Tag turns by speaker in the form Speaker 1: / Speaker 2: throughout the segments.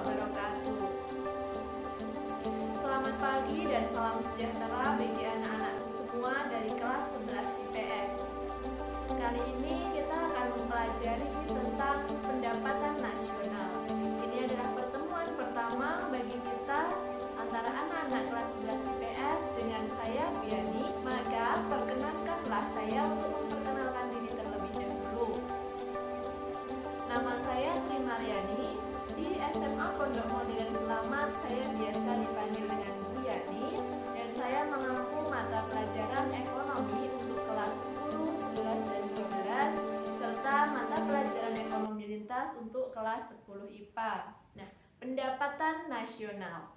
Speaker 1: wabarakatuh. Selamat pagi dan salam sejahtera bagi anak-anakku semua dari kelas 11 IPS. Kali ini kita akan mempelajari tentang pendapatan nasional. Ini adalah pertemuan pertama bagi kita antara anak-anak kelas 11 IPS dengan saya, Biani. Maka perkenankanlah saya untuk memperkenalkan diri terlebih dahulu. Nama saya Sri Mariani. Di SMA Pondok Modern Selamat saya biasa dipanggil dengan Bu Yani, dan saya mengampu mata pelajaran ekonomi untuk kelas 10, 11, dan 12 serta mata pelajaran ekonomi lintas untuk kelas 10 IPA. Nah, pendapatan nasional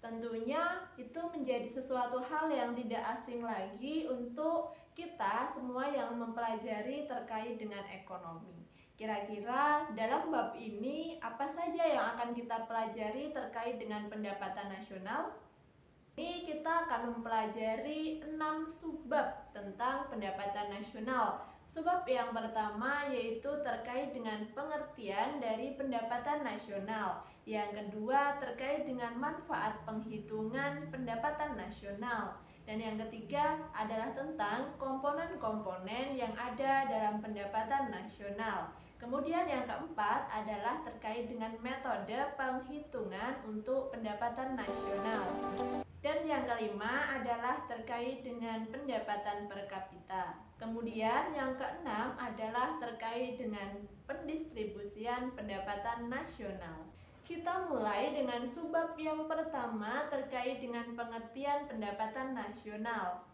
Speaker 1: tentunya itu menjadi sesuatu hal yang tidak asing lagi untuk kita semua yang mempelajari terkait dengan ekonomi. Kira-kira dalam bab ini apa saja yang akan kita pelajari terkait dengan pendapatan nasional? Ini kita akan mempelajari 6 subbab tentang pendapatan nasional. Subbab yang pertama yaitu terkait dengan pengertian dari pendapatan nasional. Yang kedua terkait dengan manfaat penghitungan pendapatan nasional. Dan yang ketiga adalah tentang komponen-komponen yang ada dalam pendapatan nasional. Kemudian yang keempat adalah terkait dengan metode penghitungan untuk pendapatan nasional. Dan yang kelima adalah terkait dengan pendapatan per kapita. Kemudian yang keenam adalah terkait dengan pendistribusian pendapatan nasional. Kita mulai dengan subbab yang pertama terkait dengan pengertian pendapatan nasional.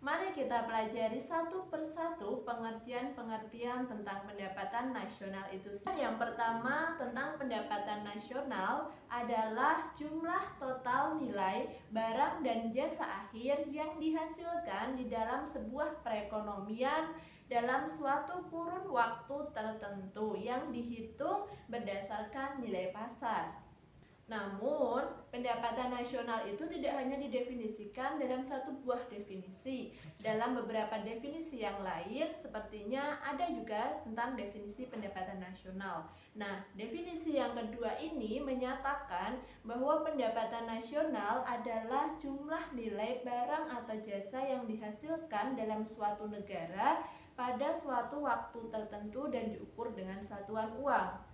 Speaker 1: Mari kita pelajari satu persatu pengertian-pengertian tentang pendapatan nasional itu. Yang pertama tentang pendapatan nasional adalah jumlah total nilai barang dan jasa akhir yang dihasilkan di dalam sebuah perekonomian dalam suatu kurun waktu tertentu yang dihitung berdasarkan nilai pasar. Namun, pendapatan nasional itu tidak hanya didefinisikan dalam satu buah definisi. Dalam beberapa definisi yang lain, sepertinya ada juga tentang definisi pendapatan nasional. Nah, definisi yang kedua ini menyatakan bahwa pendapatan nasional adalah jumlah nilai barang atau jasa yang dihasilkan dalam suatu negara pada suatu waktu tertentu dan diukur dengan satuan uang.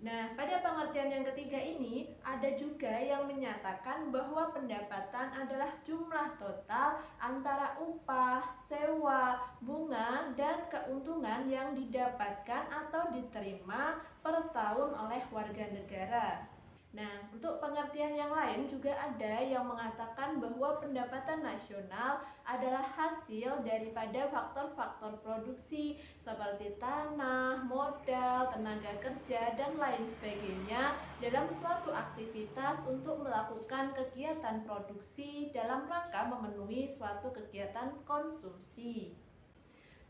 Speaker 1: Nah, pada pengertian yang ketiga ini, ada juga yang menyatakan bahwa pendapatan adalah jumlah total antara upah, sewa, bunga, dan keuntungan yang didapatkan atau diterima per tahun oleh warga negara. Nah, untuk pengertian yang lain juga ada yang mengatakan bahwa pendapatan nasional adalah hasil daripada faktor-faktor produksi seperti tanah, modal, tenaga kerja, dan lain sebagainya dalam suatu aktivitas untuk melakukan kegiatan produksi dalam rangka memenuhi suatu kegiatan konsumsi.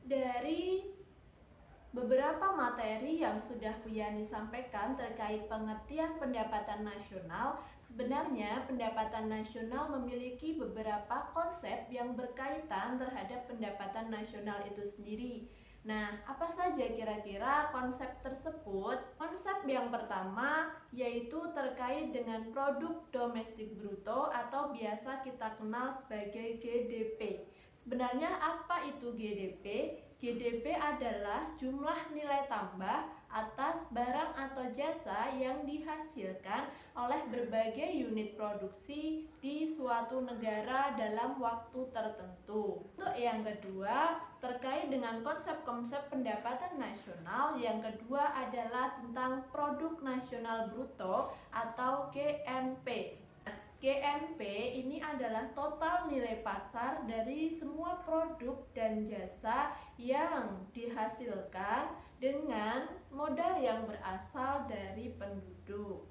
Speaker 1: Dari beberapa materi yang sudah Bu Yani sampaikan terkait pengertian pendapatan nasional, sebenarnya pendapatan nasional memiliki beberapa konsep yang berkaitan terhadap pendapatan nasional itu sendiri. Nah, apa saja kira-kira konsep tersebut? Konsep yang pertama yaitu terkait dengan produk domestik bruto atau biasa kita kenal sebagai GDP. Sebenarnya apa itu GDP? GDP adalah jumlah nilai tambah atas barang atau jasa yang dihasilkan oleh berbagai unit produksi di suatu negara dalam waktu tertentu. Untuk yang kedua, terkait dengan konsep-konsep pendapatan nasional, yang kedua adalah tentang produk nasional bruto atau GNP. GNP ini adalah total nilai pasar dari semua produk dan jasa yang dihasilkan dengan modal yang berasal dari penduduk.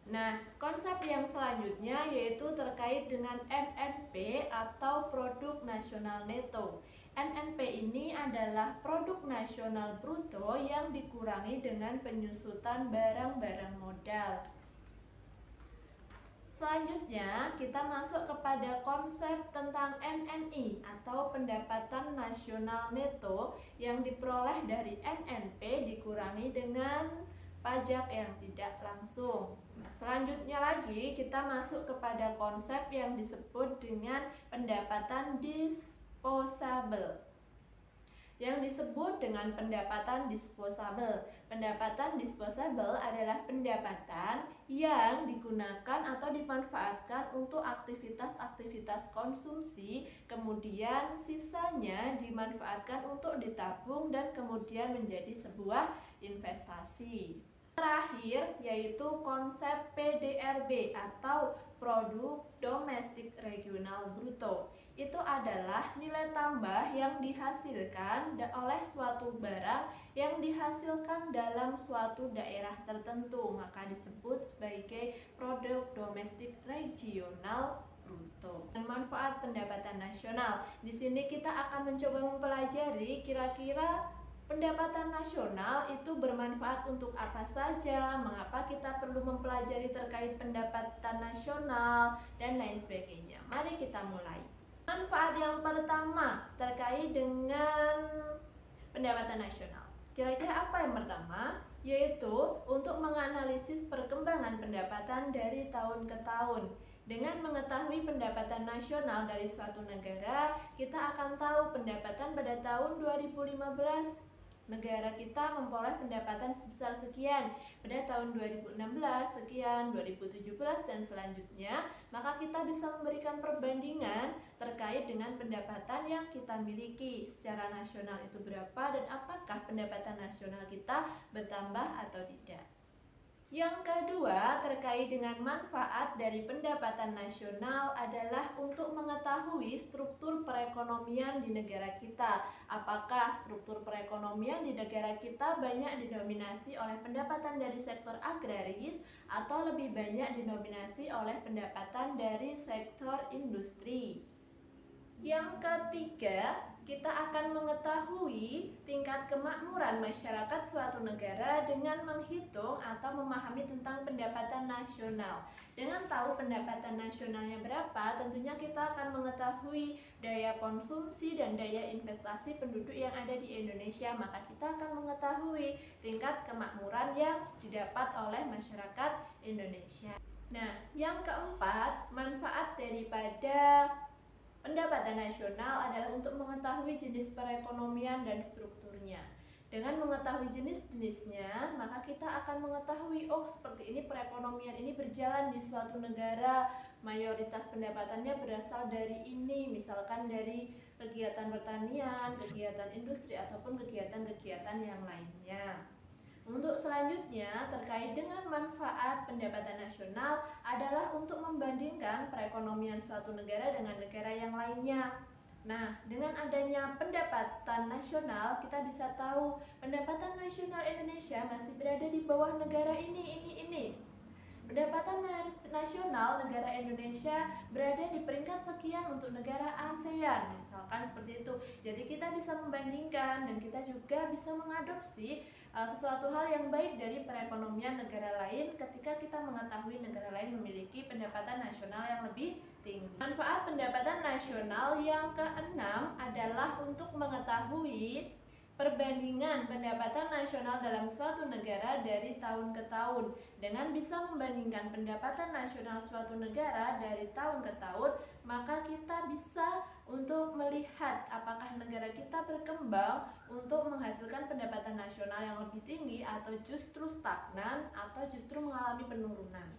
Speaker 1: Nah, konsep yang selanjutnya yaitu terkait dengan NNP atau produk nasional neto. NNP ini adalah produk nasional bruto yang dikurangi dengan penyusutan barang-barang modal. Selanjutnya, kita masuk kepada konsep tentang NNI atau pendapatan nasional neto yang diperoleh dari NNP dikurangi dengan pajak yang tidak langsung. Selanjutnya lagi kita masuk kepada konsep yang disebut dengan pendapatan disposable. Yang disebut dengan pendapatan disposable. Pendapatan disposable adalah pendapatan yang digunakan atau dimanfaatkan untuk aktivitas-aktivitas konsumsi, kemudian sisanya dimanfaatkan untuk ditabung dan kemudian menjadi sebuah investasi. Terakhir yaitu konsep PDRB atau Produk Domestik Regional Bruto. Itu adalah nilai tambah yang dihasilkan oleh suatu barang yang dihasilkan dalam suatu daerah tertentu, maka disebut sebagai produk domestik regional bruto. Manfaat pendapatan nasional. Di sini kita akan mencoba mempelajari kira-kira pendapatan nasional itu bermanfaat untuk apa saja, mengapa kita perlu mempelajari terkait pendapatan nasional, dan lain sebagainya. Mari kita mulai. Manfaat yang pertama terkait dengan pendapatan nasional. Kira-kira apa yang pertama? Yaitu untuk menganalisis perkembangan pendapatan dari tahun ke tahun. Dengan mengetahui pendapatan nasional dari suatu negara, kita akan tahu pendapatan pada tahun 2015. Negara kita memperoleh pendapatan sebesar sekian, pada tahun 2016 sekian, 2017 dan selanjutnya, maka kita bisa memberikan perbandingan terkait dengan pendapatan yang kita miliki secara nasional itu berapa dan apakah pendapatan nasional kita bertambah atau tidak. Yang kedua, terkait dengan manfaat dari pendapatan nasional adalah untuk mengetahui struktur perekonomian di negara kita. Apakah struktur perekonomian di negara kita banyak didominasi oleh pendapatan dari sektor agraris atau lebih banyak didominasi oleh pendapatan dari sektor industri. Yang ketiga, kita akan mengetahui tingkat kemakmuran masyarakat suatu negara dengan menghitung atau memahami tentang pendapatan nasional. Dengan tahu pendapatan nasionalnya berapa, tentunya kita akan mengetahui daya konsumsi dan daya investasi penduduk yang ada di Indonesia, maka kita akan mengetahui tingkat kemakmuran yang didapat oleh masyarakat Indonesia. Nah, yang keempat, manfaat daripada pendapatan nasional adalah untuk mengetahui jenis perekonomian dan strukturnya. Dengan mengetahui jenis-jenisnya, maka kita akan mengetahui, oh seperti ini perekonomian ini berjalan di suatu negara, mayoritas pendapatannya berasal dari ini, misalkan dari kegiatan pertanian, kegiatan industri, ataupun kegiatan-kegiatan yang lainnya. Untuk selanjutnya, terkait dengan manfaat pendapatan nasional adalah untuk membandingkan perekonomian suatu negara dengan negara yang lainnya. Nah, dengan adanya pendapatan nasional, kita bisa tahu pendapatan nasional Indonesia masih berada di bawah negara ini. Pendapatan nasional negara Indonesia berada di peringkat sekian untuk negara ASEAN, misalkan seperti itu. Jadi kita bisa membandingkan dan kita juga bisa mengadopsi sesuatu hal yang baik dari perekonomian negara lain ketika kita mengetahui negara lain memiliki pendapatan nasional yang lebih tinggi. Manfaat pendapatan nasional yang keenam adalah untuk mengetahui perbandingan pendapatan nasional dalam suatu negara dari tahun ke tahun. Dengan bisa membandingkan pendapatan nasional suatu negara dari tahun ke tahun, maka kita bisa untuk melihat apakah negara kita berkembang untuk menghasilkan pendapatan nasional yang lebih tinggi atau justru stagnan atau justru mengalami penurunan.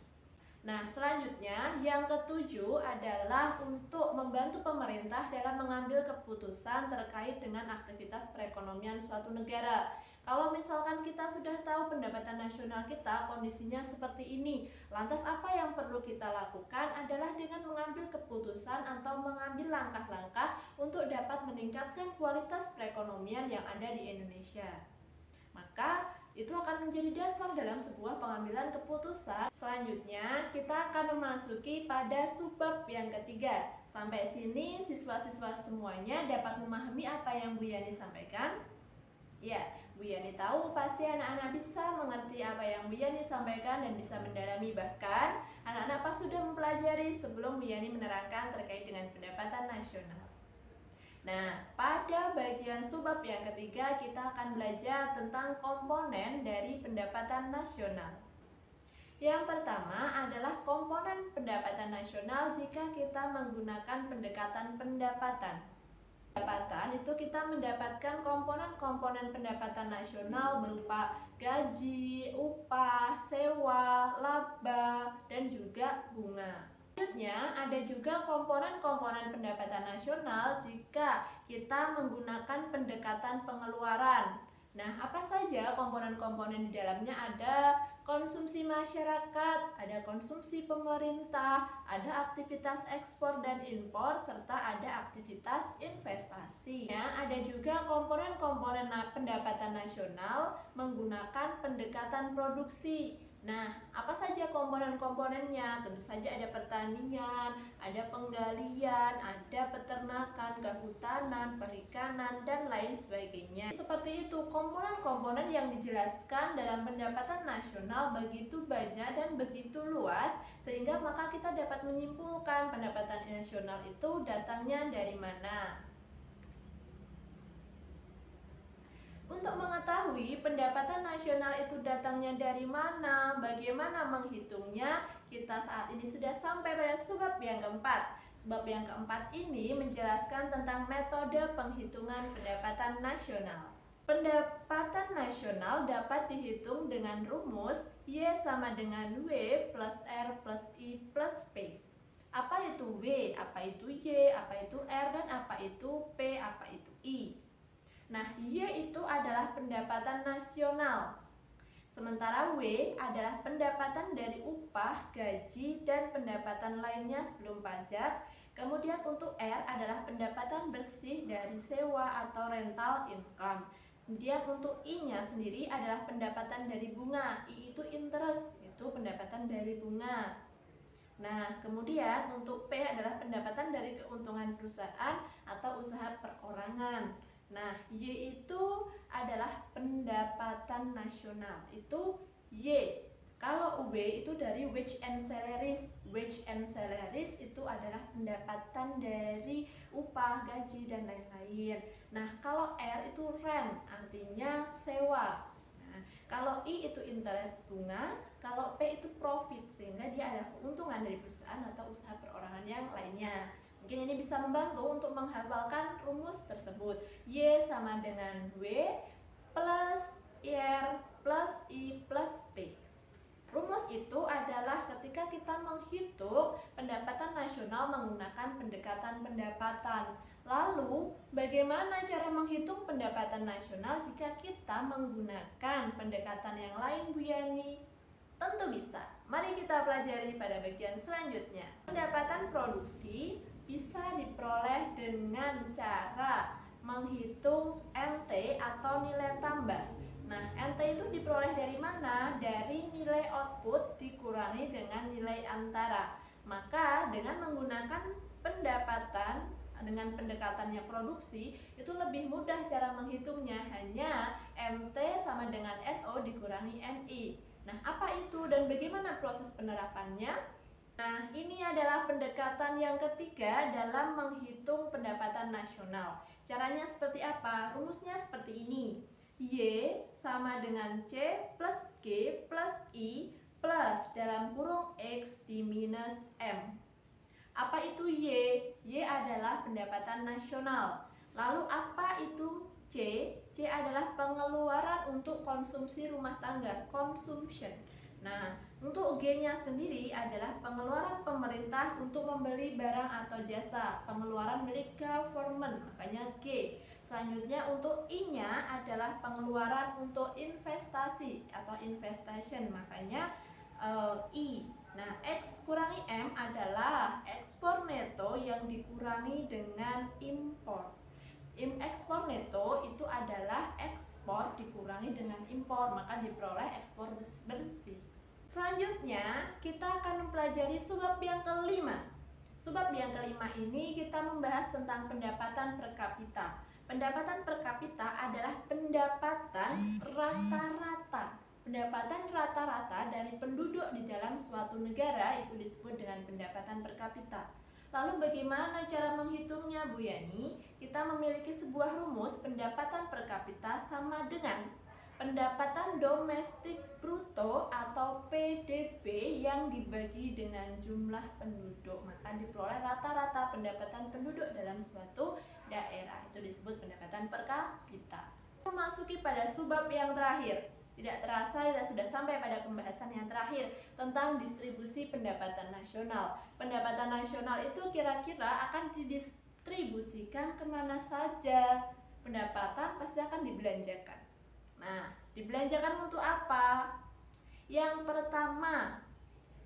Speaker 1: Nah, selanjutnya yang ketujuh adalah untuk membantu pemerintah dalam mengambil keputusan terkait dengan aktivitas perekonomian suatu negara. Kalau misalkan kita sudah tahu pendapatan nasional kita kondisinya seperti ini, lantas apa yang perlu kita lakukan adalah dengan mengambil keputusan atau mengambil langkah-langkah untuk dapat meningkatkan kualitas perekonomian yang ada di Indonesia. Maka itu akan menjadi dasar dalam sebuah pengambilan keputusan. Selanjutnya kita akan memasuki pada subbab yang ketiga. Sampai sini siswa-siswa semuanya dapat memahami apa yang Bu Yani sampaikan? Ya, Bu Yani tahu pasti anak-anak bisa mengerti apa yang Bu Yani sampaikan dan bisa mendalami. Bahkan anak-anak pas sudah mempelajari sebelum Bu Yani menerangkan terkait dengan pendapatan nasional. Nah, pada bagian subbab yang ketiga kita akan belajar tentang komponen dari pendapatan nasional. Yang pertama adalah komponen pendapatan nasional jika kita menggunakan pendekatan pendapatan. Pendapatan itu kita mendapatkan komponen-komponen pendapatan nasional berupa gaji, upah, sewa, laba, dan juga bunga. Selanjutnya, ada juga komponen-komponen pendapatan nasional jika kita menggunakan pendekatan pengeluaran. Nah, apa saja komponen-komponen di dalamnya? Ada konsumsi masyarakat, ada konsumsi pemerintah, ada aktivitas ekspor dan impor, serta ada aktivitas investasi. Nah, ada juga komponen-komponen pendapatan nasional menggunakan pendekatan produksi. Nah, apa saja komponen-komponennya? Tentu saja ada pertanian, ada penggalian, ada peternakan, kehutanan, perikanan, dan lain sebagainya. Seperti itu, komponen-komponen yang dijelaskan dalam pendapatan nasional begitu banyak dan begitu luas, sehingga maka kita dapat menyimpulkan pendapatan nasional itu datangnya dari mana. Untuk mengetahui pendapatan nasional itu datangnya dari mana, bagaimana menghitungnya, kita saat ini sudah sampai pada subbab yang keempat. Subbab yang keempat ini menjelaskan tentang metode penghitungan pendapatan nasional. Pendapatan nasional dapat dihitung dengan rumus Y sama dengan W plus R plus I plus P. Apa itu W, apa itu Y, apa itu R, dan apa itu P, apa itu I. Nah, Y itu adalah pendapatan nasional. Sementara W adalah pendapatan dari upah, gaji, dan pendapatan lainnya sebelum pajak. Kemudian untuk R adalah pendapatan bersih dari sewa atau rental income. Kemudian untuk I-nya sendiri adalah pendapatan dari bunga. I itu interest, itu pendapatan dari bunga. Nah, kemudian untuk P adalah pendapatan dari keuntungan perusahaan atau usaha perorangan. Nah, Y itu adalah pendapatan nasional. Itu Y. Kalau W itu dari wage and salaries. Wage and salaries itu adalah pendapatan dari upah, gaji, dan lain-lain. Nah, kalau R itu rent, artinya sewa. Nah, kalau I itu interest, bunga. Kalau P itu profit, sehingga dia adalah keuntungan dari perusahaan atau usaha perorangan yang lainnya. Mungkin ini bisa membantu untuk menghafalkan rumus tersebut. Y sama dengan W plus R plus I plus P. Rumus itu adalah ketika kita menghitung pendapatan nasional menggunakan pendekatan pendapatan. Lalu, bagaimana cara menghitung pendapatan nasional jika kita menggunakan pendekatan yang lain, Bu Yani? Tentu bisa. Mari kita pelajari pada bagian selanjutnya. Pendapatan produksi bisa diperoleh dengan cara menghitung NT atau nilai tambah. Nah, NT itu diperoleh dari mana? Dari nilai output dikurangi dengan nilai antara. Maka dengan menggunakan pendapatan dengan pendekatannya produksi itu lebih mudah cara menghitungnya, hanya NT sama dengan NO dikurangi NI. Nah, apa itu dan bagaimana proses penerapannya? Nah, ini adalah pendekatan yang ketiga dalam menghitung pendapatan nasional. Caranya seperti apa? Rumusnya seperti ini. Y sama dengan C plus G plus I plus dalam kurung X di minus M. Apa itu Y? Y adalah pendapatan nasional. Lalu apa itu C? C adalah pengeluaran untuk konsumsi rumah tangga, consumption. Nah, untuk G-nya sendiri adalah pengeluaran pemerintah untuk membeli barang atau jasa, pengeluaran milik government, makanya G. Selanjutnya untuk I-nya adalah pengeluaran untuk investasi atau investation, makanya I. Nah, X kurangi M adalah ekspor neto yang dikurangi dengan impor. Ekspor neto itu adalah ekspor dikurangi dengan impor, maka diperoleh ekspor bersih. Selanjutnya, kita akan mempelajari subbab yang kelima. Subbab yang kelima ini kita membahas tentang pendapatan per kapita. Pendapatan per kapita adalah pendapatan rata-rata. Pendapatan rata-rata dari penduduk di dalam suatu negara itu disebut dengan pendapatan per kapita. Lalu bagaimana cara menghitungnya, Bu Yani? Kita memiliki sebuah rumus pendapatan per kapita sama dengan pendapatan domestik bruto atau PDB yang dibagi dengan jumlah penduduk. Maka diperoleh rata-rata pendapatan penduduk dalam suatu daerah. Itu disebut pendapatan per kapita. Memasuki pada subbab yang terakhir. Tidak terasa kita sudah sampai pada pembahasan yang terakhir tentang distribusi pendapatan nasional. Pendapatan nasional itu kira-kira akan didistribusikan kemana saja? Pendapatan pasti akan dibelanjakan. Nah, dibelanjakan untuk apa? Yang pertama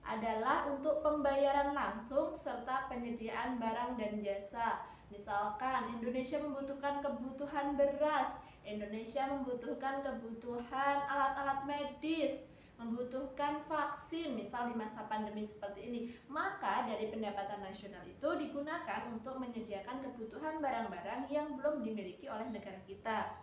Speaker 1: adalah untuk pembayaran langsung serta penyediaan barang dan jasa. Misalkan Indonesia membutuhkan kebutuhan beras, Indonesia membutuhkan kebutuhan alat-alat medis, membutuhkan vaksin, misal di masa pandemi seperti ini. Maka dari pendapatan nasional itu digunakan untuk menyediakan kebutuhan barang-barang yang belum dimiliki oleh negara kita.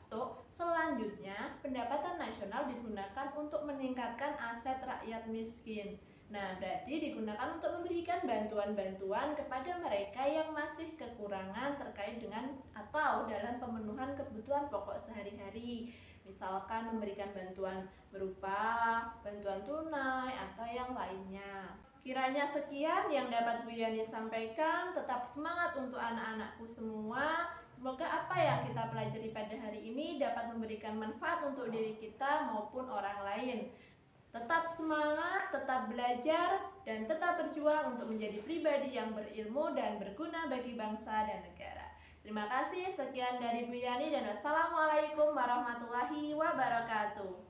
Speaker 1: Selanjutnya, pendapatan nasional digunakan untuk meningkatkan aset rakyat miskin. Nah, berarti digunakan untuk memberikan bantuan-bantuan kepada mereka yang masih kekurangan terkait dengan atau dalam pemenuhan kebutuhan pokok sehari-hari. Misalkan memberikan bantuan berupa bantuan tunai atau yang lainnya. Kiranya sekian yang dapat Bu Yani sampaikan. Tetap semangat untuk anak-anakku semua. Semoga apa yang kita pelajari pada hari ini dapat memberikan manfaat untuk diri kita maupun orang lain. Tetap semangat, tetap belajar, dan tetap berjuang untuk menjadi pribadi yang berilmu dan berguna bagi bangsa dan negara. Terima kasih, sekian dari Bu Yani dan wassalamualaikum warahmatullahi wabarakatuh.